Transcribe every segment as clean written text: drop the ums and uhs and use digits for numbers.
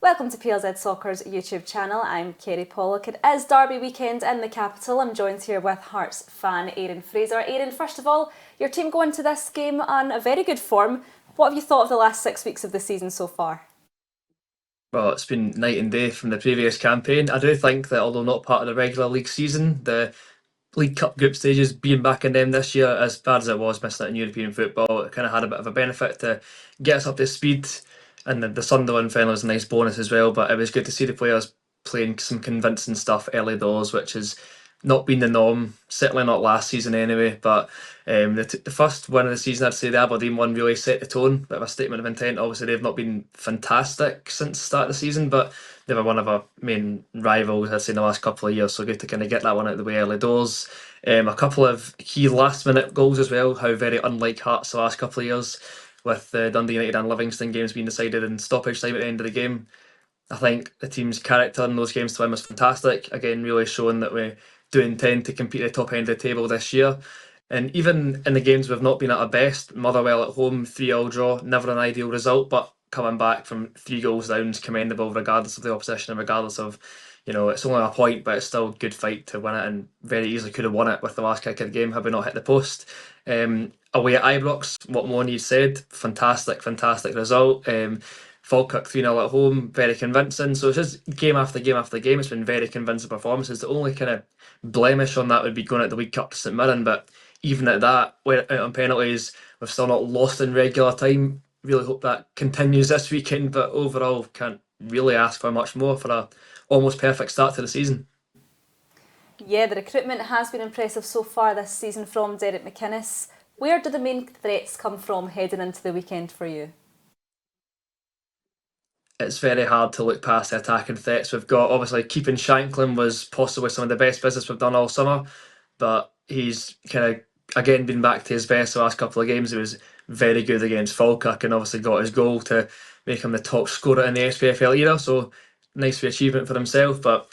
Welcome to PLZ Soccer's YouTube channel. I'm Kerry Pollock. It is Derby weekend in the capital. I'm joined here with Hearts fan Aaron Fraser. Aaron, first of all, your team go into this game on a very good form. What have you thought of the last 6 weeks of the season so far? Well, it's been night and day from the previous campaign. I do think that although not part of the regular league season, the League Cup group stages being back in them this year, as bad as it was missing out in European football, it kind of had a bit of a benefit to get us up to speed. And the Sunderland final was a nice bonus as well, but it was good to see the players playing some convincing stuff early doors, which has not been the norm, certainly not last season anyway. But the first win of the season, I'd say the Aberdeen one really set the tone, bit of a statement of intent. Obviously, they've not been fantastic since the start of the season, but they were one of our main rivals, I'd say, in the last couple of years. So good to kind of get that one out of the way early doors. A couple of key last minute goals as well, how very unlike Hearts the last couple of years, with the Dundee United and Livingston games being decided in stoppage time at the end of the game. I think the team's character in those games to win was fantastic. Again, really showing that we do intend to compete at the top end of the table this year. And even in the games we've not been at our best, Motherwell at home, 3-3 draw, never an ideal result, but coming back from 3 goals down is commendable regardless of the opposition and regardless of, it's only a point, but it's still a good fight to win it and very easily could have won it with the last kick of the game had we not hit the post. Away at Ibrox, what more needs said, fantastic result. Falkirk 3-0 at home, very convincing. So it's just game after game after game. It's been very convincing performances. The only kind of blemish on that would be going at the League Cup to St Mirren, but even at that, we're out on penalties. We've still not lost in regular time. Really hope that continues this weekend, but overall, can't really ask for much more for a almost perfect start to the season. Yeah, the recruitment has been impressive so far this season from Derek McInnes. Where do the main threats come from heading into the weekend for you? It's very hard to look past the attacking threats we've got. Obviously, keeping Shanklin was possibly some of the best business we've done all summer, but he's kind of again been back to his best the last couple of games. He was very good against Falkirk and obviously got his goal to make him the top scorer in the SPFL era. So nice achievement for himself. But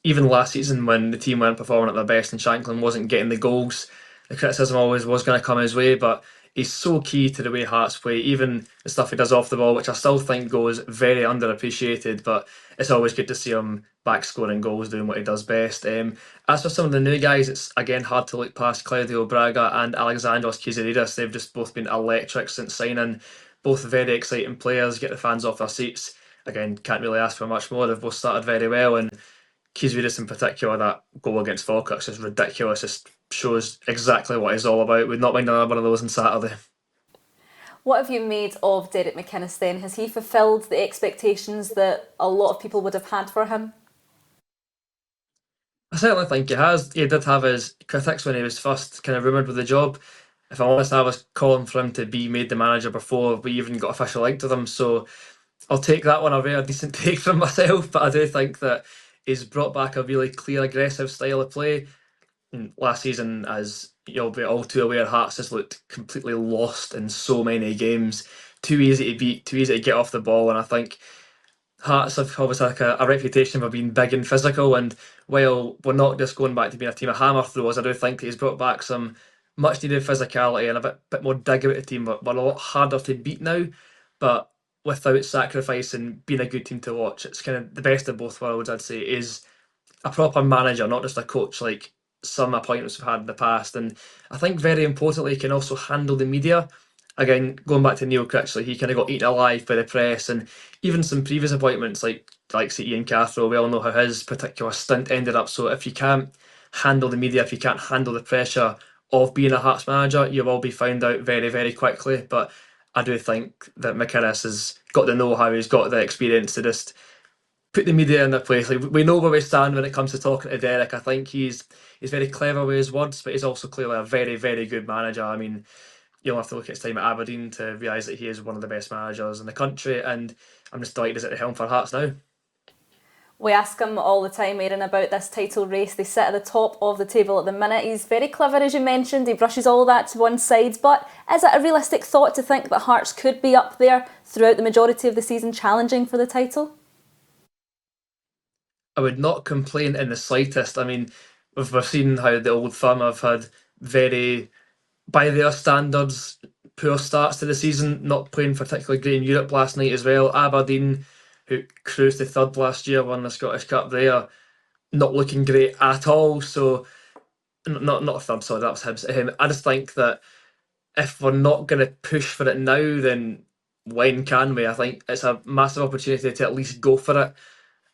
even last season when the team weren't performing at their best and Shanklin wasn't getting the goals, the criticism always was going to come his way. But he's so key to the way Hearts play, even the stuff he does off the ball, which I still think goes very underappreciated, but it's always good to see him back scoring goals, doing what he does best. As for some of the new guys, it's again hard to look past Claudio Braga and Alexandros Kiziridis. They've just both been electric since signing, both very exciting players, get the fans off their seats. Again, can't really ask for much more. They've both started very well, and Kiziridis in particular, that goal against Falkirk is ridiculous. Just shows exactly what he's all about. We'd not mind another one of those on Saturday. What have you made of Derek McInnes then? Has he fulfilled the expectations that a lot of people would have had for him? I certainly think he has. He did have his critics when he was first kind of rumoured with the job. If I'm honest, I was calling for him to be made the manager before we even got official link to them. So I'll take that one, a very decent take from myself. But I do think that he's brought back a really clear, aggressive style of play. Last season, as you'll be all too aware, Hearts has looked completely lost in so many games. Too easy to beat, too easy to get off the ball. And I think Hearts have always had like a reputation for being big and physical. And while we're not just going back to being a team of hammer throwers, I do think that he's brought back some much needed physicality and a bit more dig about the team. We're a lot harder to beat now, but without sacrificing being a good team to watch. It's kind of the best of both worlds, I'd say, is a proper manager, not just a coach like some appointments we've had in the past. And I think very importantly, he can also handle the media. Again, going back to Neil Critchley, he kind of got eaten alive by the press, and even some previous appointments like say Ian Cathro, we all know how his particular stint ended up. So if you can't handle the media, if you can't handle the pressure of being a Hearts manager, you will be found out very quickly. But I do think that McInnes has got the know-how, he's got the experience to just put the media in their place. Like, we know where we stand when it comes to talking to Derek. I think he's very clever with his words, but he's also clearly a very good manager. I mean, you'll have to look at his time at Aberdeen to realise that he is one of the best managers in the country, and I'm just delighted he's at the helm for Hearts now. We ask him all the time, Aaron, about this title race. They sit at the top of the table at the minute. He's very clever, as you mentioned. He brushes all that to one side. But is it a realistic thought to think that Hearts could be up there throughout the majority of the season challenging for the title? I would not complain in the slightest. I mean, we've seen how the Old Firm have had very, by their standards, poor starts to the season, not playing particularly great in Europe last night as well. Aberdeen, who cruised to third last year, won the Scottish Cup there, not looking great at all. So, not third, sorry, that was Hibs. I just think that if we're not going to push for it now, then when can we? I think it's a massive opportunity to at least go for it.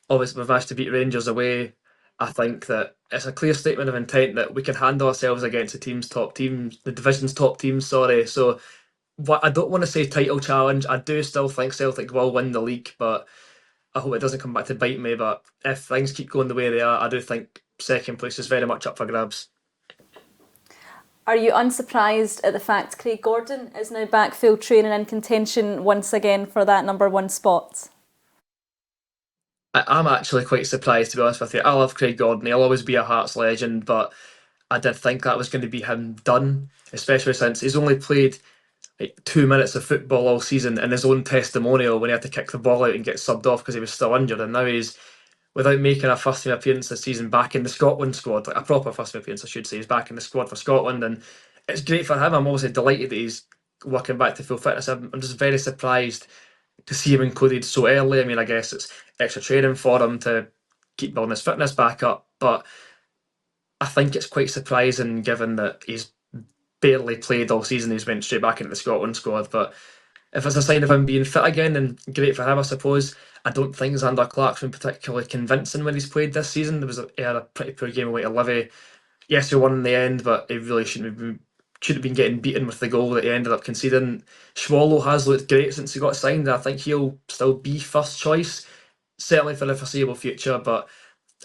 Obviously, we've managed to beat Rangers away. I think that it's a clear statement of intent that we can handle ourselves against the division's top teams. Sorry, so I don't want to say title challenge. I do still think Celtic will win the league, but I hope it doesn't come back to bite me. But if things keep going the way they are, I do think second place is very much up for grabs. Are you unsurprised at the fact Craig Gordon is now back full training and contention once again for that number one spot? I'm actually quite surprised, to be honest with you. I love Craig Gordon. He'll always be a Hearts legend, but I did think that was going to be him done, especially since he's only played like 2 minutes of football all season in his own testimonial when he had to kick the ball out and get subbed off because he was still injured. And now he's, without making a first team appearance this season, back in the Scotland squad, like a proper first team appearance, I should say. He's back in the squad for Scotland, and it's great for him. I'm obviously delighted that he's working back to full fitness. I'm just very surprised to see him included so early. I mean, I guess it's extra training for him to keep building his fitness back up, but I think it's quite surprising given that he's barely played all season. He's went straight back into the Scotland squad, but if it's a sign of him being fit again, then great for him, I suppose. I don't think Xander Clark's been particularly convincing when he's played this season. He had a pretty poor game away to Livy. Yes, he won in the end, but he really should have been getting beaten with the goal that he ended up conceding. Swallow has looked great since he got signed. I think he'll still be first choice, certainly for the foreseeable future. But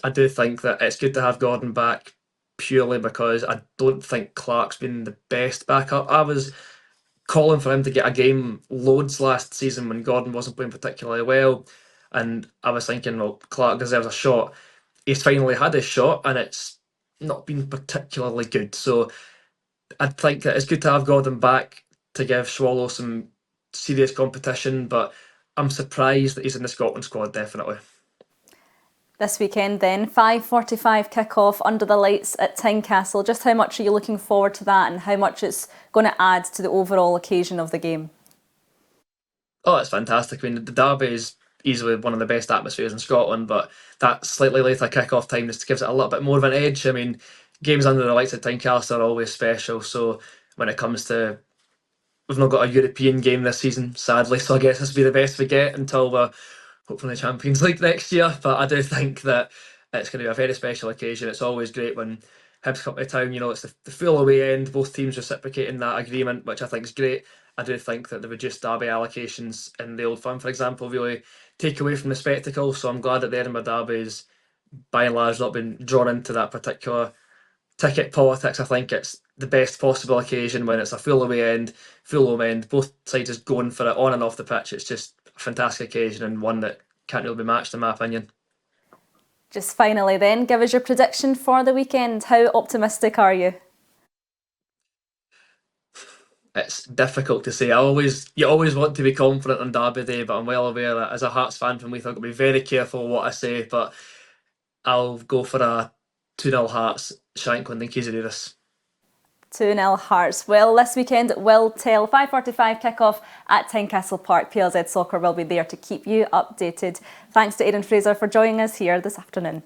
I do think that it's good to have Gordon back purely because I don't think Clark's been the best backup. I was calling for him to get a game loads last season when Gordon wasn't playing particularly well, and I was thinking, well, Clark deserves a shot. He's finally had his shot, and it's not been particularly good. So I think that it's good to have Gordon back to give Swallow some serious competition, but I'm surprised that he's in the Scotland squad, definitely. This weekend then, 5:45 kick-off under the lights at Tynecastle. Just how much are you looking forward to that and how much it's going to add to the overall occasion of the game? Oh, it's fantastic. I mean, the derby is easily one of the best atmospheres in Scotland, but that slightly later kick-off time just gives it a little bit more of an edge. I mean, games under the lights at Tynecastle are always special, so when it comes to... We've not got a European game this season, sadly, so I guess this will be the best we get until we're hopefully in the Champions League next year. But I do think that it's going to be a very special occasion. It's always great when Hibs come to town. It's the full away end, both teams reciprocating that agreement, which I think is great. I do think that the reduced derby allocations in the Old Firm, for example, really take away from the spectacle. So I'm glad that the Edinburgh derby is, by and large, not been drawn into that particular ticket politics. I think it's the best possible occasion when it's a full away end, full home end, both sides is going for it on and off the pitch. It's just a fantastic occasion and one that can't really be matched, in my opinion. Just finally then, give us your prediction for the weekend. How optimistic are you? It's difficult to say. You always want to be confident on Derby Day, but I'm well aware that as a Hearts fan from Leith, I've got to be very careful what I say. But I'll go for a 2-0 Hearts, Shankland and Kizidouris. 2-0 Hearts. Well, this weekend will tell. 5:45 kick-off at Tynecastle Park. PLZ Soccer will be there to keep you updated. Thanks to Aaron Fraser for joining us here this afternoon.